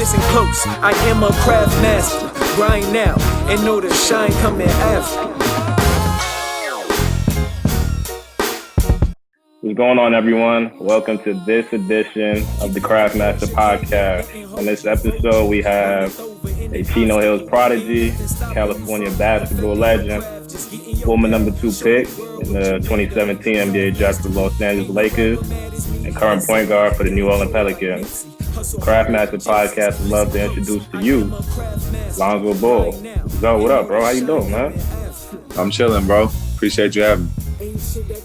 Listen close, I am a craft master. Grind now and know the shine coming after. What's going on, everyone? Welcome to this edition of the Craft Master Podcast. On this episode, we have a Chino Hills prodigy, California basketball legend, former number 2 pick in the 2017 NBA draft for the Los Angeles Lakers, and current point guard for the New Orleans Pelicans. Craft Master Podcast would love to introduce to you Lonzo Ball. Zo, what up, bro? How you doing, man? I'm chilling, bro. Appreciate you having me.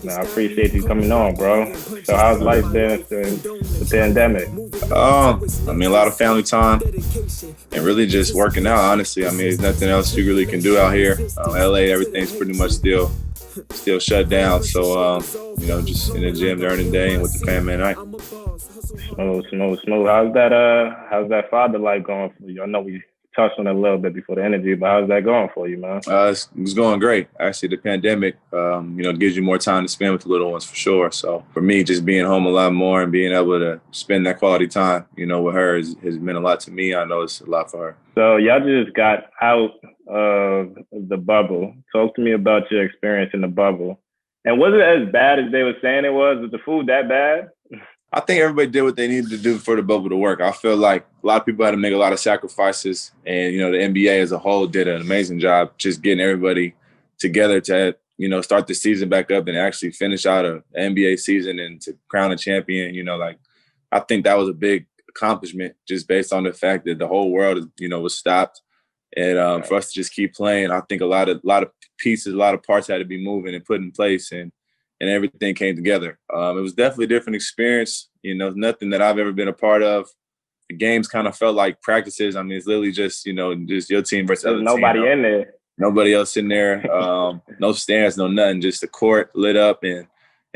Man, I appreciate you coming on, bro. So how's life been since the pandemic? I mean, a lot of family time and really just working out, honestly. I mean, there's nothing else you really can do out here. LA, everything's pretty much still shut down. So, just in the gym during the day and with the family at night. Smooth. How's that father life going for you? I know we touched on it a little bit before the interview, but how's that going for you, man? It's going great. Actually, the pandemic, gives you more time to spend with the little ones for sure. So for me, just being home a lot more and being able to spend that quality time, with her has meant a lot to me. I know it's a lot for her. So y'all just got out of the bubble. Talk to me about your experience in the bubble. And was it as bad as they were saying it was? Was the food that bad? I think everybody did what they needed to do for the bubble to work. I feel like a lot of people had to make a lot of sacrifices, and the NBA as a whole did an amazing job just getting everybody together to start the season back up and actually finish out an NBA season and to crown a champion. I think that was a big accomplishment just based on the fact that the whole world was stopped, and for us to just keep playing, I think a lot of pieces, a lot of parts had to be moving and put in place, and everything came together. It was definitely a different experience. Nothing that I've ever been a part of. The games kind of felt like practices. I mean, it's literally just your team versus other team. Nobody in there. Nobody else in there. No stands, no nothing. Just the court lit up, and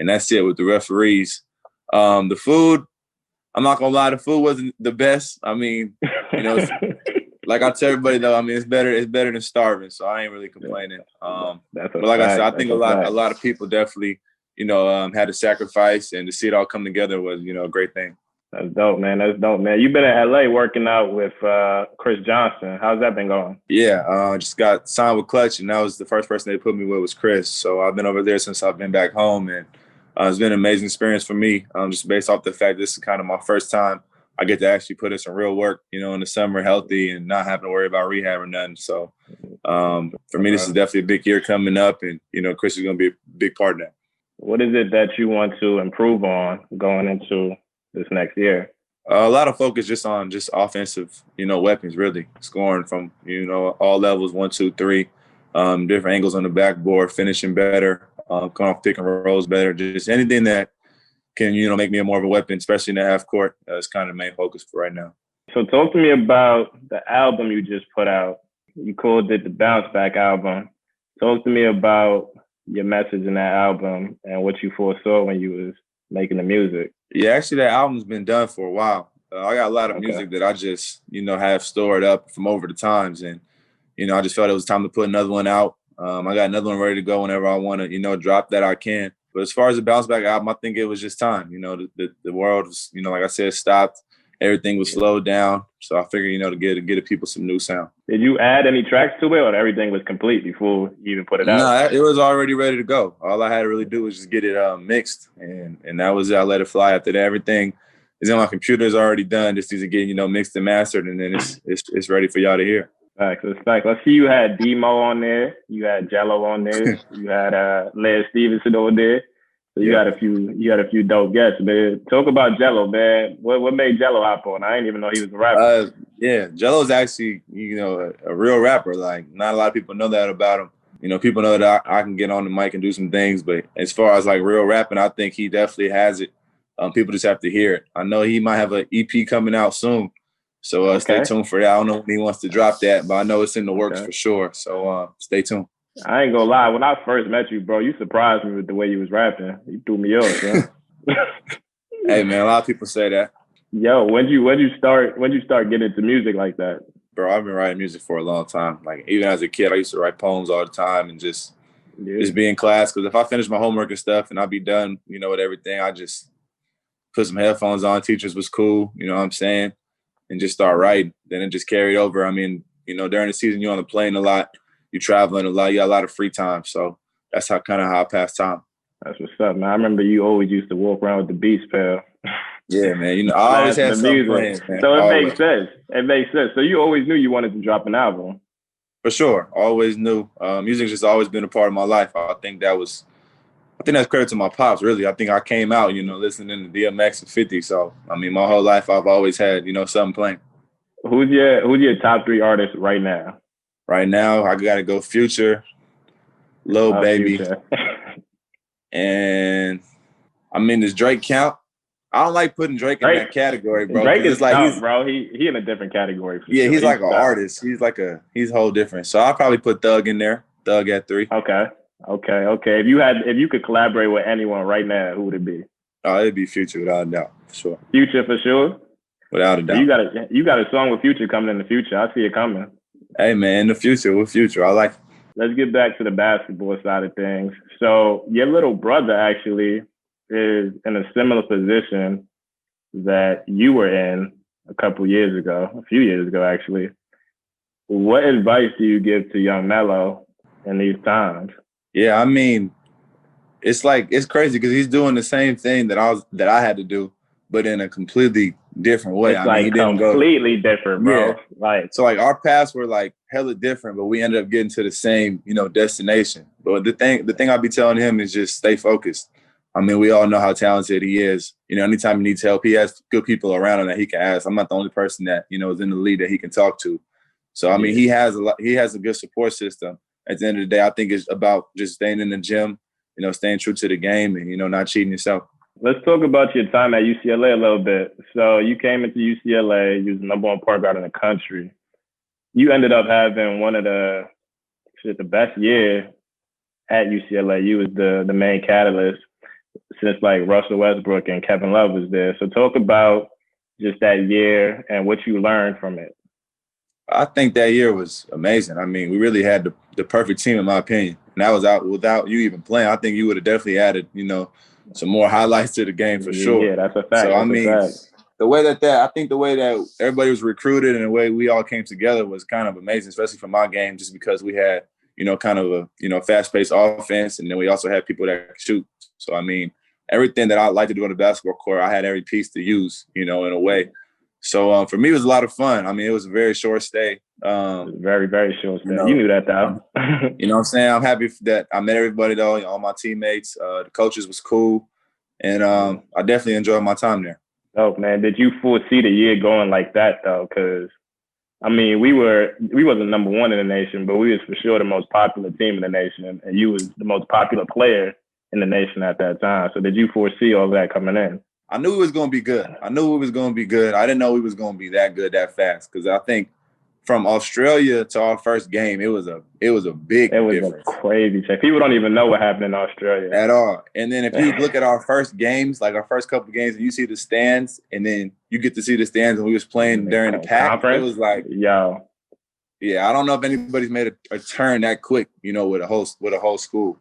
that's it with the referees. The food, I'm not gonna lie, the food wasn't the best. I mean, like I tell everybody though, I mean, it's better than starving. So I ain't really complaining. But like I said, I think a lot of people definitely had to sacrifice, and to see it all come together was, a great thing. That's dope, man. You've been in LA working out with Chris Johnson. How's that been going? Yeah, just got signed with Clutch, and that was the first person they put me with was Chris. So I've been over there since I've been back home, and it's been an amazing experience for me, just based off the fact this is kind of my first time I get to actually put in some real work, in the summer, healthy, and not having to worry about rehab or nothing. So for me, this is definitely a big year coming up, and, Chris is going to be a big part of that. What is it that you want to improve on going into this next year? A lot of focus just on offensive, weapons, really. Scoring from, all levels, 1, 2, 3, different angles on the backboard, finishing better, coming off pick and rolls better. Just anything that can, make me more of a weapon, especially in the half court. That's kind of the main focus for right now. So talk to me about the album you just put out. You called it the Bounce Back album. Talk to me about your message in that album and what you foresaw when you was making the music. Yeah, actually that album's been done for a while. I got a lot of music that I just, have stored up from over the times. And, I just felt it was time to put another one out. I got another one ready to go whenever I want to, drop that I can. But as far as the Bounce Back album, I think it was just time. The world was, like I said, stopped. Everything was slowed down. So I figured, to get the people some new sound. Did you add any tracks to it, or everything was complete before you even put it out? No, it was already ready to go. All I had to really do was just get it mixed, and that was it. I let it fly. After that, everything is in my computer, is already done. Just needs to get, mixed and mastered, and then it's ready for y'all to hear. Facts. I see you had Demo on there. You had Jello on there. You had Larry Stevenson on there. So you got a few dope guests, man. Talk about Jello, man. What made Jello hop on? I didn't even know he was a rapper. Yeah, Jello's actually, a real rapper. Like, not a lot of people know that about him. People know that I can get on the mic and do some things, but as far as like real rapping, I think he definitely has it. People just have to hear it. I know he might have an EP coming out soon, so stay tuned for that. I don't know when he wants to drop that, but I know it's in the works for sure. So stay tuned. I ain't gonna lie. When I first met you, bro, you surprised me with the way you was rapping. You threw me off, man. Hey, man, a lot of people say that. Yo, when you start getting into music like that? Bro, I've been writing music for a long time. Like, even as a kid, I used to write poems all the time and just be in class. Because if I finish my homework and stuff and I'd be done, with everything, I just put some headphones on. Teachers was cool, you know what I'm saying? and just start writing. Then it just carried over. I mean, you know, during the season, you're on the plane a lot, you're traveling a lot, you got a lot of free time. So that's how I pass time. That's what's up, man. I remember you always used to walk around with the Beats pail. Yeah, man. You know, I always had something playing, man. So it always. makes sense. It makes sense. So you always knew you wanted to drop an album. For sure. Always knew. Music's just always been a part of my life. I think that's credit to my pops, really. I think I came out, you know, listening to DMX and 50. So, I mean, my whole life I've always had, you know, something playing. Who's your top 3 artists right now? Right now, I got to go Future, Lil Baby. Future. And, I mean, does Drake count? I don't like putting Drake in that category, bro. Drake is like tough, bro. He in a different category. Yeah, sure. He's like an artist. He's whole different. So I'll probably put Thug in there. Thug at 3. Okay. If you could collaborate with anyone right now, who would it be? Oh, it'd be Future without a doubt, for sure. Future for sure. Without a doubt. You got a song with Future coming in the future. I see it coming. Hey man, in the future, with Future, I like it. Let's get back to the basketball side of things. So your little brother actually is in a similar position that you were in a few years ago, actually. What advice do you give to young Melo in these times? Yeah, I mean, it's crazy because he's doing the same thing that I had to do, but in a completely different way. It's he didn't completely different, bro. Yeah. So our paths were hella different, but we ended up getting to the same, you know, destination. But the thing I'll be telling him is just stay focused. I mean, we all know how talented he is. You know, anytime he needs help, he has good people around him that he can ask. I'm not the only person that, you know, is in the league that he can talk to. So, I mean, he has a good support system. At the end of the day, I think it's about just staying in the gym, you know, staying true to the game and, you know, not cheating yourself. Let's talk about your time at UCLA a little bit. So you came into UCLA, you was the number 1 point guard in the country. You ended up having one of the best year at UCLA. You was the main catalyst since Russell Westbrook and Kevin Love was there. So talk about just that year and what you learned from it. I think that year was amazing. I mean, we really had the perfect team, in my opinion. And that was out without you even playing. I think you would have definitely added, you know, some more highlights to the game for sure. Yeah, that's a fact. So, I mean, the way that everybody was recruited and the way we all came together was kind of amazing, especially for my game, just because we had, you know, kind of a, you know, fast-paced offense. And then we also had people that could shoot. So, I mean, everything that I like to do on the basketball court, I had every piece to use, you know, in a way. So for me, it was a lot of fun. I mean, it was a very short stay. Very, very short stay. You knew that, though. You know what I'm saying? I'm happy that I met everybody, though, you know, all my teammates. The coaches was cool. And I definitely enjoyed my time there. Oh, man. Did you foresee the year going like that, though? Because, I mean, we wasn't number 1 in the nation, but we was for sure the most popular team in the nation. And you was the most popular player in the nation at that time. So did you foresee all that coming in? I knew it was going to be good. I didn't know we was going to be that good that fast because I think from Australia to our first game, it was a big difference. A crazy check. People don't even know what happened in Australia at all. And then if you look at our first games, our first couple of games, and you see the stands, and then you get to see the stands, and we was playing during the pack, it was yeah. I don't know if anybody's made a turn that quick, you know, with a whole school.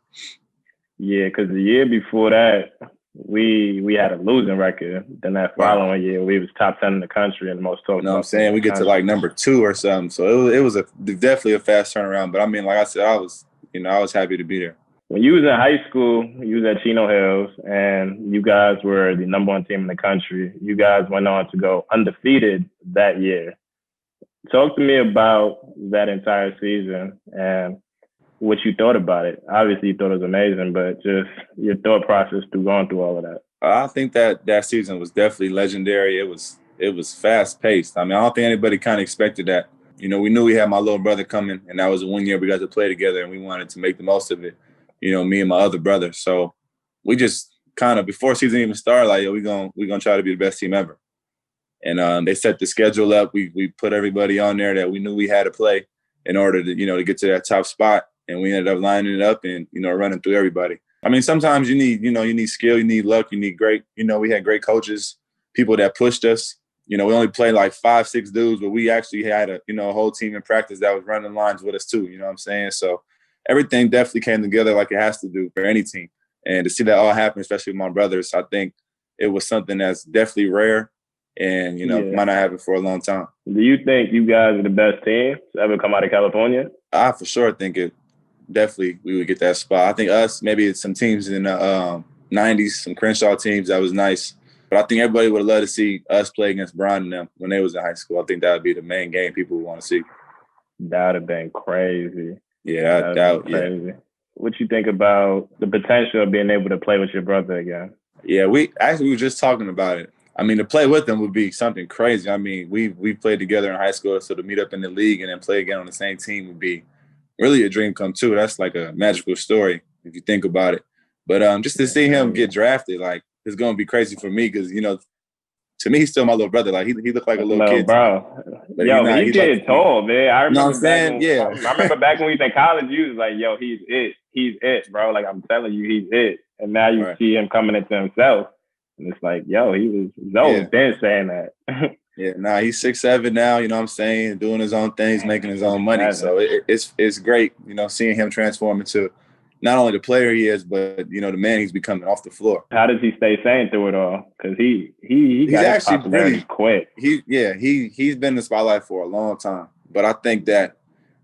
Yeah, because the year before that, we had a losing record. Then that following year, we was top 10 in the country and the most total. You know what I'm saying? We get to number 2 or something. So it was definitely a fast turnaround. But I mean, like I said, I was happy to be there. When you was in high school, you was at Chino Hills, and you guys were the number 1 team in the country. You guys went on to go undefeated that year. Talk to me about that entire season and what you thought about it. Obviously, you thought it was amazing, but just your thought process through going through all of that. I think that season was definitely legendary. It was fast paced. I mean, I don't think anybody kind of expected that. You know, we knew we had my little brother coming, and that was the 1 year we got to play together, and we wanted to make the most of it. You know, me and my other brother. So we just kind of before season even started, we gonna try to be the best team ever. And they set the schedule up. We put everybody on there that we knew we had to play in order to, you know, to get to that top spot. And we ended up lining it up and, you know, running through everybody. I mean, sometimes you need skill, you need luck, you need we had great coaches, people that pushed us. You know, we only played 5-6 dudes, but we actually had a whole team in practice that was running lines with us too. You know what I'm saying? So everything definitely came together like it has to do for any team. And to see that all happen, especially with my brothers, I think it was something that's definitely rare. and, might not happen for a long time. Do you think you guys are the best team to ever come out of California? I for sure think definitely we would get that spot. I think us, maybe it's some teams in the 90s, some Crenshaw teams, that was nice. But I think everybody would love to see us play against Bron and them when they was in high school. I think that would be the main game people would want to see. That would have been crazy. Yeah, that would be crazy. Yeah. What you think about the potential of being able to play with your brother again? Yeah, we were just talking about it. I mean, to play with them would be something crazy. I mean, we played together in high school, so to meet up in the league and then play again on the same team would be really a dream come true. That's like a magical story if you think about it. But just to see him get drafted, like, it's going to be crazy for me because, to me, he's still my little brother. Like, he looked like a little kid. Bro. But he's getting tall, man. I remember I remember back when we was in college, you was like, yo, he's it. He's it, bro. Like, I'm telling you, he's it. And now you see him coming into himself. And it's like, yo, he was then saying that. Yeah, he's 6'7" now, you know what I'm saying, doing his own things, making his own money. So it's great, seeing him transform into not only the player he is, but, the man he's becoming off the floor. How does he stay sane through it all? Because he's got actually really quick. He's been in the spotlight for a long time. But I think that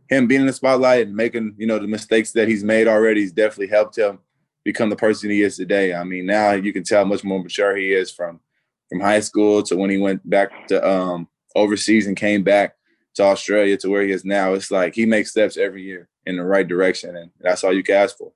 him being in the spotlight and making, the mistakes that he's made already has definitely helped him become the person he is today. I mean, now you can tell how much more mature he is from high school to when he went back to overseas and came back to Australia to where he is now. It's like he makes steps every year in the right direction, and that's all you can ask for.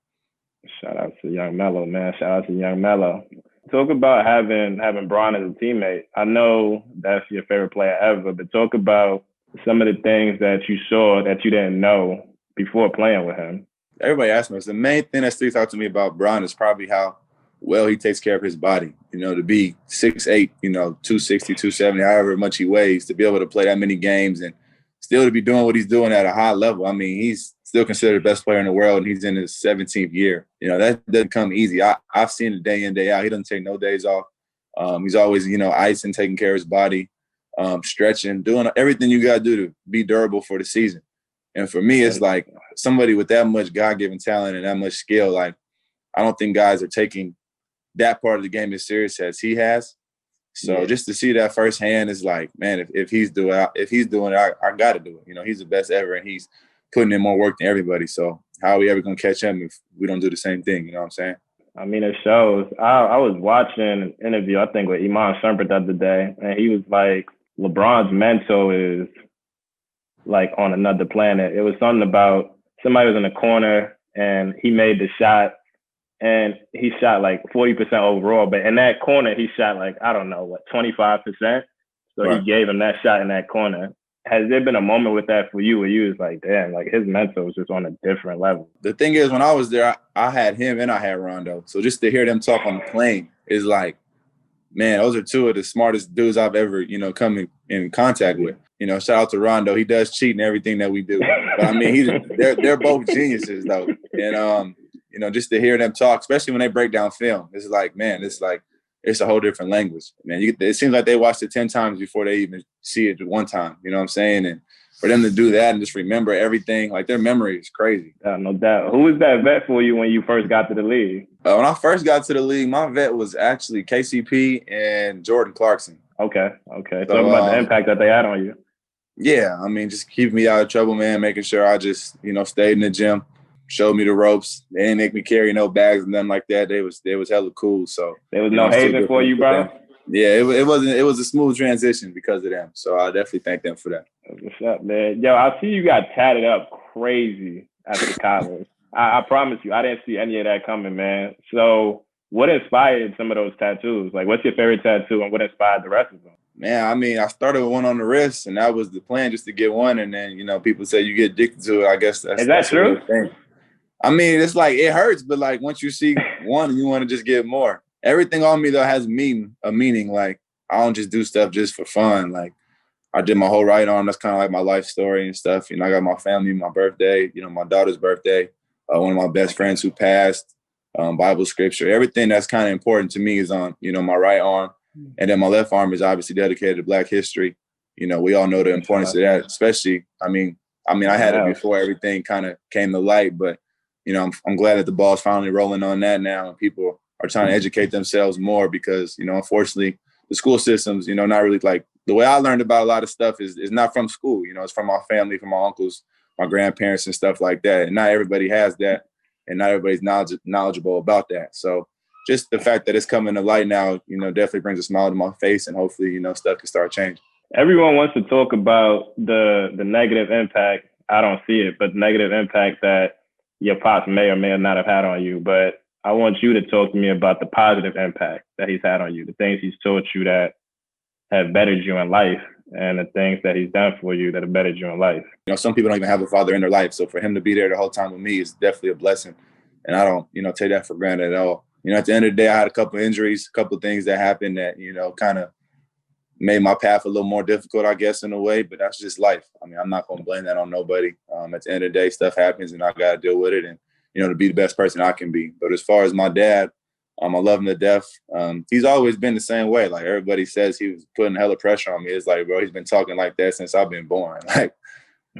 Shout out to young Melo, man. Shout out to young Melo. Talk about having Bron as a teammate. I know that's your favorite player ever, but talk about some of the things that you saw that you didn't know before playing with him. Everybody asks me, the main thing that sticks out to me about Bron is probably how well he takes care of his body. To be 6'8", 260, 270, however much he weighs, to be able to play that many games and still to be doing what he's doing at a high level. I mean, he's still considered the best player in the world, and he's in his 17th year. That doesn't come easy. I've seen it day in, day out. He doesn't take no days off. He's always, icing, taking care of his body, stretching, doing everything you got to do to be durable for the season. And for me, it's like somebody with that much God-given talent and that much skill, like, I don't think guys are taking that part of the game as serious as he has. So just to see that firsthand is like, man, if he's doing it, I got to do it. He's the best ever, and he's putting in more work than everybody. So how are we ever going to catch him if we don't do the same thing? You know what I'm saying? I mean, it shows. I was watching an interview, I think, with Iman Shumpert the other day, and he was like, LeBron's mental is like on another planet. It was something about somebody was in the corner, and he made the shot, and he shot like 40% overall. But in that corner, he shot like, I don't know, 25%. So He gave him that shot in that corner. Has there been a moment with that for you where you was like, damn, like his mental was just on a different level? The thing is, when I was there, I had him and I had Rondo. So just to hear them talk on the plane is like, man, those are two of the smartest dudes I've ever, come in contact with. Shout out to Rondo. He does cheat in everything that we do. But I mean, they're both geniuses though. And, just to hear them talk, especially when they break down film, it's like, man, it's a whole different language, man. It seems like they watched it 10 times before they even see it one time. You know what I'm saying? And for them to do that and just remember everything, like their memory is crazy. No doubt. Who was that vet for you when you first got to the league? When I first got to the league, my vet was actually KCP and Jordan Clarkson. Okay. So, talk about the impact that they had on you. Yeah, I mean, just keeping me out of trouble, man, making sure I just, stayed in the gym, showed me the ropes. They didn't make me carry no bags and nothing like that. They was hella cool. So there was no hazing for you, bro? Yeah, it was a smooth transition because of them. So I definitely thank them for that. What's up, man? Yo, I see you got tatted up crazy after college. I promise you, I didn't see any of that coming, man. So what inspired some of those tattoos? Like, what's your favorite tattoo and what inspired the rest of them? Man, I mean, I started with one on the wrist, and that was the plan, just to get one. And then, people say you get addicted to it. I guess that's true? Thing. I mean, it's like it hurts, but like once you see one, you want to just get more. Everything on me though has a meaning. Like I don't just do stuff just for fun. Like I did my whole right arm. That's kind of like my life story and stuff. I got my family, my birthday. My daughter's birthday. One of my best friends who passed. Bible scripture. Everything that's kind of important to me is on my right arm. And then my left arm is obviously dedicated to Black history. We all know the importance of that, especially, I had it before everything kind of came to light, but, I'm glad that the ball's finally rolling on that now and people are trying to educate themselves more because, unfortunately, the school systems, not really like the way I learned about a lot of stuff is not from school. It's from my family, from my uncles, my grandparents and stuff like that. And not everybody has that, and not everybody's knowledgeable about that. So just the fact that it's coming to light now, definitely brings a smile to my face, and hopefully, stuff can start changing. Everyone wants to talk about the negative impact. I don't see it, but negative impact that your pops may or may not have had on you. But I want you to talk to me about the positive impact that he's had on you, the things he's taught you that have bettered you in life, and the things that he's done for you that have bettered you in life. Some people don't even have a father in their life. So for him to be there the whole time with me is definitely a blessing. And I don't, take that for granted at all. At the end of the day, I had a couple of injuries, a couple of things that happened that, kind of made my path a little more difficult, I guess, in a way. But that's just life. I mean, I'm not going to blame that on nobody. At the end of the day, stuff happens and I got to deal with it and, to be the best person I can be. But as far as my dad, I love him to death. He's always been the same way. Like everybody says he was putting hella pressure on me. It's like, bro, he's been talking like that since I've been born. Like,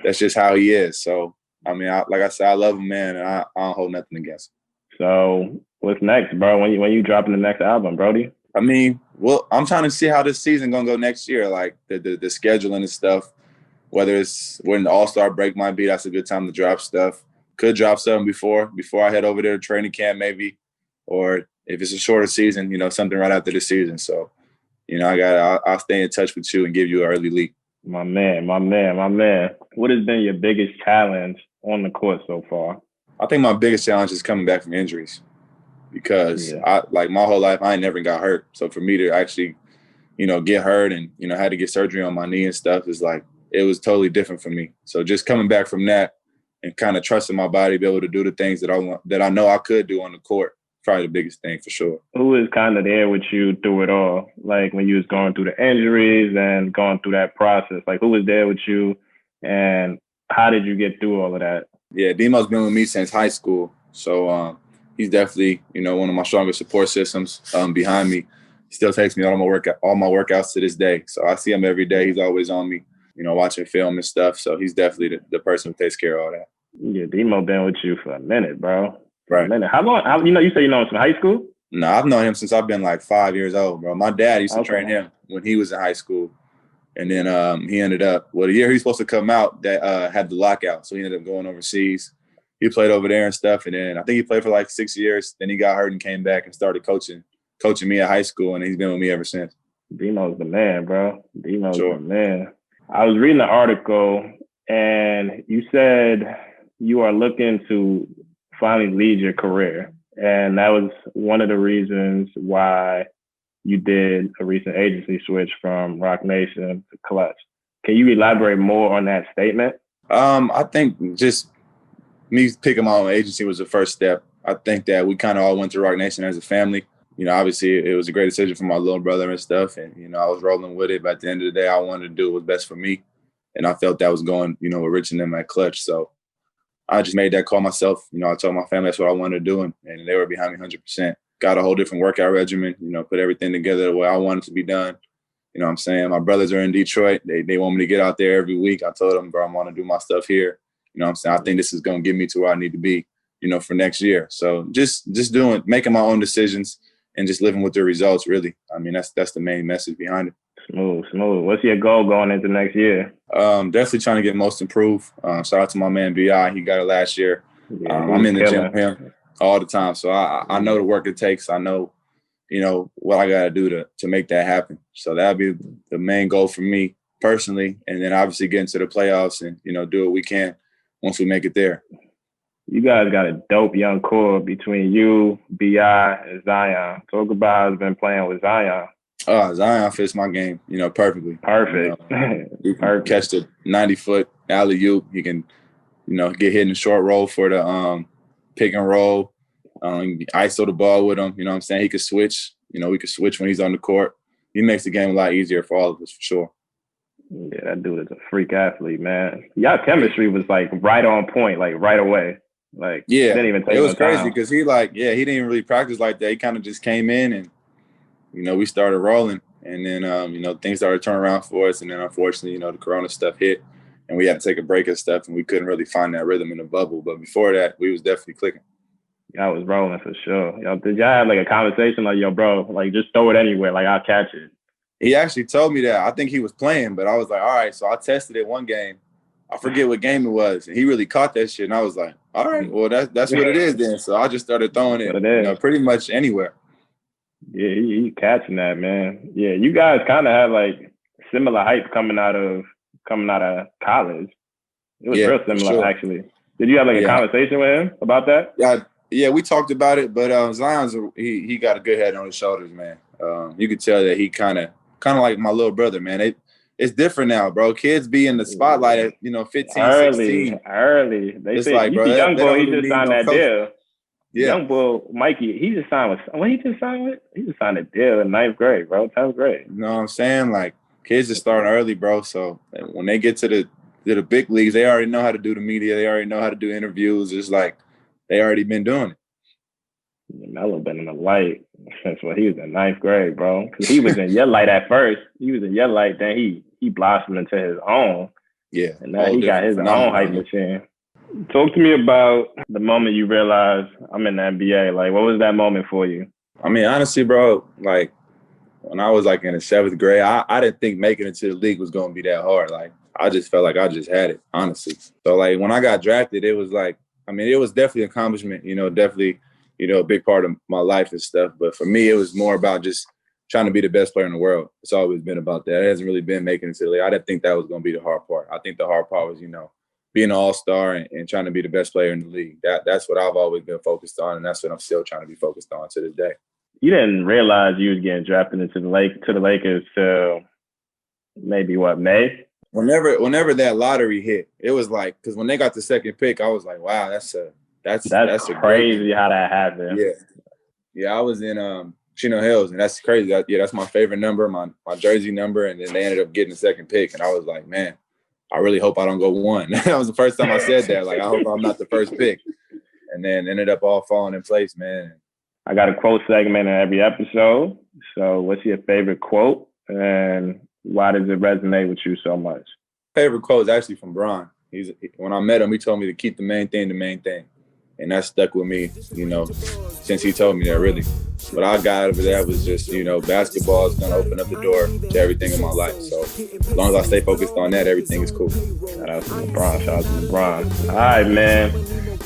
that's just how he is. So, I mean, like I said, I love him, man, and I don't hold nothing against him. So what's next, bro? When you dropping the next album, Brody? I mean, well, I'm trying to see how this season going to go next year, like the scheduling and stuff, whether it's when the All-Star break might be, that's a good time to drop stuff. Could drop something before I head over there to training camp maybe, or if it's a shorter season, something right after the season. So, I'll stay in touch with you and give you an early leak. My man. What has been your biggest challenge on the court so far? I think my biggest challenge is coming back from injuries because my whole life, I ain't never got hurt. So for me to actually, get hurt and, had to get surgery on my knee and stuff is like, it was totally different for me. So just coming back from that and kind of trusting my body to be able to do the things that I know I could do on the court, probably the biggest thing for sure. Who was kind of there with you through it all? Like when you was going through the injuries and going through that process, like who was there with you and how did you get through all of that? Yeah, Demo's been with me since high school. So he's definitely, one of my strongest support systems behind me. He still takes me all my workouts to this day. So I see him every day. He's always on me, watching film and stuff. So he's definitely the person who takes care of all that. Yeah, Demo been with you for a minute, bro. Right. How long? You say you know him from high school? No, I've known him since I've been like 5 years old, bro. My dad used to train him when he was in high school. And then he ended up, the year he was supposed to come out, that had the lockout. So he ended up going overseas. He played over there and stuff. And then I think he played for like 6 years. Then he got hurt and came back and started coaching me at high school. And he's been with me ever since. Demo's the man, bro. Demo's the man. I was reading an article and you said you are looking to finally lead your career. And that was one of the reasons why you did a recent agency switch from Rock Nation to Clutch. Can you elaborate more on that statement? I think just me picking my own agency was the first step. I think that we kind of all went to Rock Nation as a family. Obviously it was a great decision for my little brother and stuff. And, I was rolling with it. But at the end of the day, I wanted to do what was best for me. And I felt that was going, with Rich and them at Clutch. So I just made that call myself. I told my family that's what I wanted to do. And they were behind me 100%. Got a whole different workout regimen, put everything together the way I wanted to be done. You know what I'm saying? My brothers are in Detroit. They want me to get out there every week. I told them, bro, I want to do my stuff here. You know what I'm saying? I think this is going to get me to where I need to be, for next year. So just making my own decisions and just living with the results, really. I mean, that's the main message behind it. Smooth. What's your goal going into next year? Definitely trying to get most improved. Shout out to my man, B.I. He got it last year. Yeah, I'm in the gym with him all the time. So I know the work it takes. I know, what I got to do to make that happen. So that'd be the main goal for me personally. And then obviously get into the playoffs and, do what we can once we make it there. You guys got a dope young core between you, B.I., and Zion. Talk about how it's been playing with Zion. Zion fits my game, perfectly. Perfect. He can catch the 90-foot alley-oop. He can, get hit in the short roll for the pick and roll. ISO the ball with him. You know what I'm saying? He could switch. We could switch when he's on the court. He makes the game a lot easier for all of us, for sure. Yeah, that dude is a freak athlete, man. Y'all chemistry was like right on point, like right away. Like, yeah, didn't even take it was no time. crazy because he didn't even really practice like that. He kind of just came in and, we started rolling. And then, things started turning around for us. And then, unfortunately, the Corona stuff hit. And we had to take a break and stuff. And we couldn't really find that rhythm in the bubble. But before that, we was definitely clicking. Y'all was rolling for sure. Did y'all have like a conversation like, yo, bro, like just throw it anywhere. Like, I'll catch it. He actually told me that. I think he was playing, but I was like, all right. So I tested it one game. I forget what game it was. And he really caught that shit. And I was like, all right, well, that's what it is then. So I just started throwing it, pretty much anywhere. Yeah, he catching that, man. Yeah, you guys kind of had like similar hype coming out of college. It was real similar, actually. Did you have like a conversation with him about that? Yeah, we talked about it, but Zion's he got a good head on his shoulders, man. You could tell that he kind of like my little brother, man. It's different now, bro. Kids be in the spotlight at 15, 16. Early. They say, like, bro, young boy, he just signed that deal. Yeah. Young boy, Mikey, he just signed with. What he just signed with? He just signed a deal in 9th grade, bro. 10th grade. You know what I'm saying? Like, kids are starting early, bro. So when they get to the big leagues, they already know how to do the media. They already know how to do interviews. It's like they already been doing it. Melo been in the light since when he was in 9th grade, bro. Because he was in your light at first. He was in your light, then he blossomed into his own. Yeah. And now he got his own hype machine. Talk to me about the moment you realized I'm in the NBA. Like, what was that moment for you? I mean, honestly, bro, like, when I was, like, in the 7th grade, I didn't think making it to the league was going to be that hard. Like, I just felt like I just had it, honestly. So, like, when I got drafted, it was like, I mean, it was definitely an accomplishment, definitely, a big part of my life and stuff. But for me, it was more about just trying to be the best player in the world. It's always been about that. It hasn't really been making it to the league. I didn't think that was going to be the hard part. I think the hard part was, being an all-star and trying to be the best player in the league. That's what I've always been focused on, and that's what I'm still trying to be focused on to this day. You didn't realize you was getting drafted into the Lakers till maybe May? Whenever that lottery hit, it was like, because when they got the second pick, I was like, wow, that's crazy how that happened. Yeah, I was in Chino Hills, and that's crazy. That's my favorite number, my jersey number, and then they ended up getting the second pick, and I was like, man, I really hope I don't go 1. That was the first time I said that. Like, I hope I'm not the first pick. And then ended up all falling in place, man. I got a quote segment in every episode. So what's your favorite quote and why does it resonate with you so much? Favorite quote is actually from Bron. When I met him, he told me to keep the main thing. And that stuck with me, since he told me that, really. What I got out of that was just, basketball is going to open up the door to everything in my life. So as long as I stay focused on that, everything is cool. Shout out to LeBron. All right, man.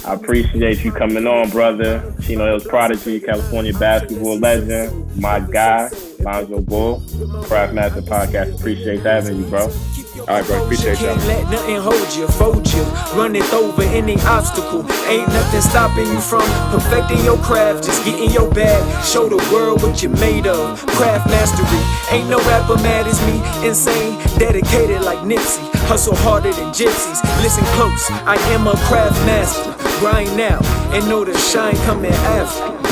I appreciate you coming on, brother. Chino Hills prodigy, California basketball legend, my guy, Lonzo Ball, Craft Master Podcast. Appreciate having you, bro. All right, bro. Appreciate y'all. Can't let nothing hold you, fold you, run it over any obstacle. Ain't nothing stopping you from perfecting your craft. Just get in your bag, show the world what you're made of. Craft mastery. Ain't no rapper mad as me. Insane, dedicated like Nipsey. Hustle harder than gypsies. Listen close, I am a craft master. Grind now and know the shine coming after.